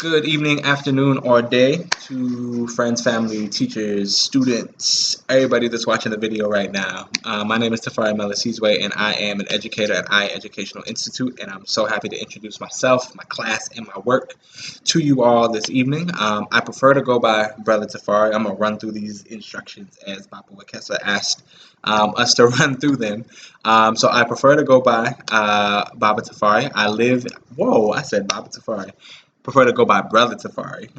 Good evening, afternoon, or day to friends, family, teachers, students, everybody that's watching the video right now. My name is Tafari Melisizwe, and I am an educator at Educational Institute, and I'm so happy to introduce myself, my class, and my work to you all this evening. I prefer to go by Brother Tafari. I'm going to run through these instructions as Papa Wakesa asked us to run through them. So I prefer to go by Baba Tafari. I said Baba Tafari. Prefer to go by Brother Tafari.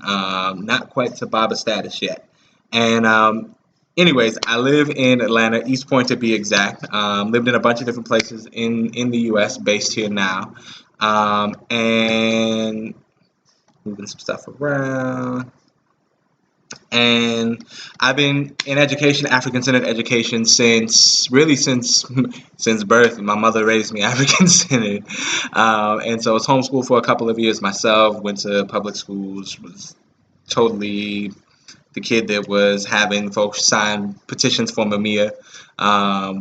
Not quite to Baba status yet. And anyways, I live in Atlanta, East Point to be exact. Lived in a bunch of different places in the U.S., based here now. And moving some stuff around. And I've been in education, African-centered education, since birth. My mother raised me African-centered, and so I was homeschooled for a couple of years myself. Went to public schools. Was totally the kid that was having folks sign petitions for Mamiya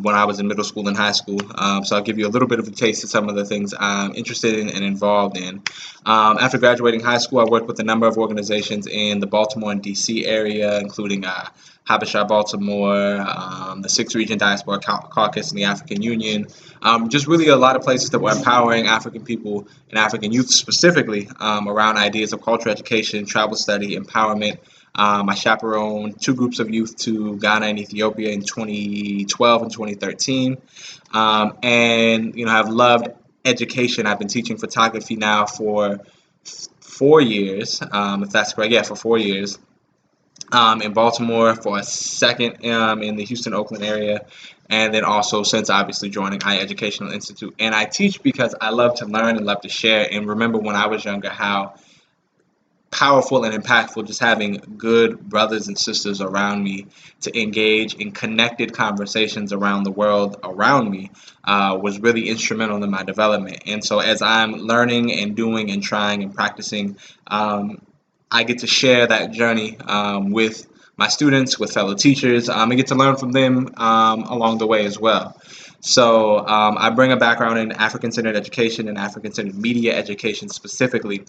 when I was in middle school and high school. So I'll give you a little bit of a taste of some of the things I'm interested in and involved in. After graduating high school, I worked with a number of organizations in the Baltimore and D.C. area, including Habesha Baltimore, the 6th Region Diaspora Caucus, and the African Union. Just really a lot of places that were empowering African people and African youth specifically around ideas of cultural education, travel study, empowerment. I chaperoned two groups of youth to Ghana and Ethiopia in 2012 and 2013. And, I've loved education. I've been teaching photography now for 4 years, if that's correct. Yeah, for 4 years. In Baltimore for a second in the Houston, Oakland area. And then also since obviously joining Educational Institute. And I teach because I love to learn and love to share. And remember when I was younger how powerful and impactful just having good brothers and sisters around me to engage in connected conversations around the world around me was really instrumental in my development. And so as I'm learning and doing and trying and practicing, I get to share that journey with my students, with fellow teachers. I get to learn from them along the way as well. So I bring a background in African-centered education and African-centered media education specifically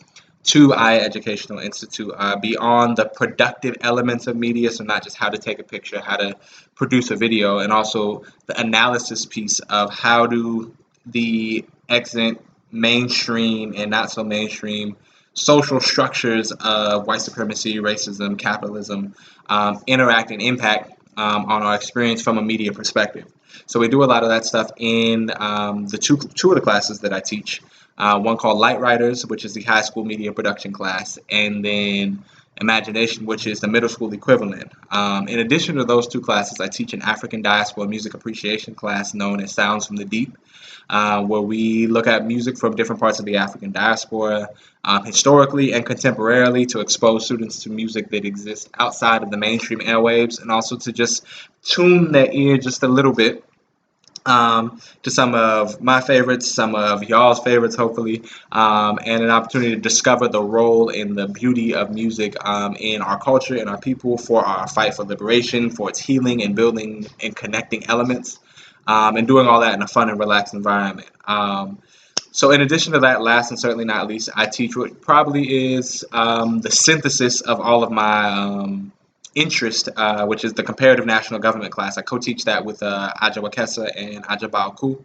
to Educational Institute beyond the productive elements of media, so not just how to take a picture, how to produce a video, and also the analysis piece of how do the extant mainstream and not so mainstream social structures of white supremacy, racism, capitalism interact and impact on our experience from a media perspective. So we do a lot of that stuff in the two of the classes that I teach. One called Light Writers, which is the high school media production class, and then Imagination, which is the middle school equivalent. In addition to those two classes, I teach an African diaspora music appreciation class known as Sounds from the Deep, where we look at music from different parts of the African diaspora, historically and contemporarily, to expose students to music that exists outside of the mainstream airwaves, and also to just tune their ear just a little bit to some of my favorites, some of y'all's favorites, hopefully, and an opportunity to discover the role and the beauty of music in our culture and our people, for our fight for liberation, for its healing and building and connecting elements, and doing all that in a fun and relaxed environment. So in addition to that, last and certainly not least, I teach what probably is the synthesis of all of my interest, which is the comparative national government class. I co-teach that with Aja Wakesa and Aja Baoku.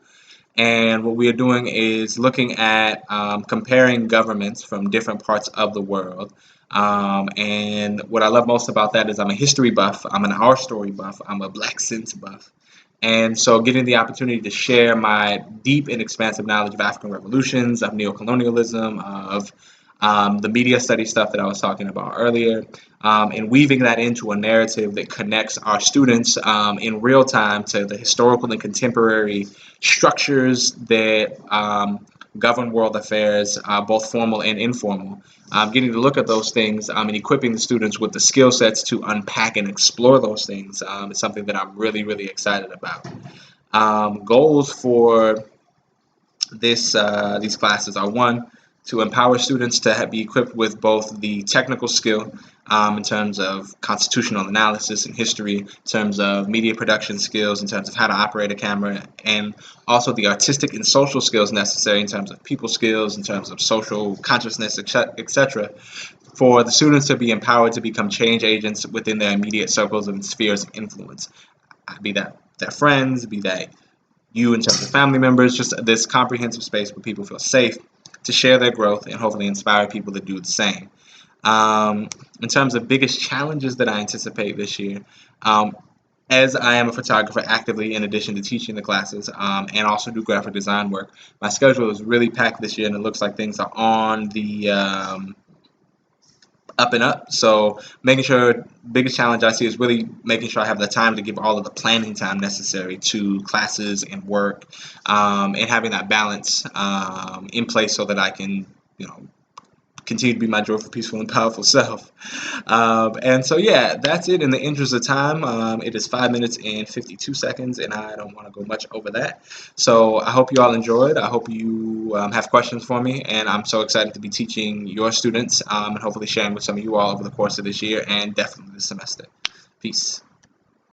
And what we are doing is looking at comparing governments from different parts of the world. And what I love most about that is I'm a history buff, I'm an Our Story buff, I'm a Black Sense buff. And so getting the opportunity to share my deep and expansive knowledge of African revolutions, of neocolonialism, of the media study stuff that I was talking about earlier, and weaving that into a narrative that connects our students in real time to the historical and contemporary structures that govern world affairs, both formal and informal. Getting to look at those things and equipping the students with the skill sets to unpack and explore those things is something that I'm really, really excited about. Goals for these classes are: one, to empower students to be equipped with both the technical skill in terms of constitutional analysis and history, in terms of media production skills, in terms of how to operate a camera, and also the artistic and social skills necessary in terms of people skills, in terms of social consciousness, etc., for the students to be empowered to become change agents within their immediate circles and spheres of influence. Be that their friends, be that you in terms of family members, just this comprehensive space where people feel safe to share their growth and hopefully inspire people to do the same. In terms of biggest challenges that I anticipate this year, as I am a photographer actively in addition to teaching the classes and also do graphic design work, my schedule is really packed this year and it looks like things are on the up and up. So making sure, biggest challenge I see is really making sure I have the time to give all of the planning time necessary to classes and work, and having that balance in place so that I can, continue to be my joyful, peaceful, and powerful self. And so, yeah, that's it in the interest of time. It is 5 minutes and 52 seconds, and I don't want to go much over that. So I hope you all enjoyed. I hope you have questions for me, and I'm so excited to be teaching your students and hopefully sharing with some of you all over the course of this year and definitely this semester. Peace.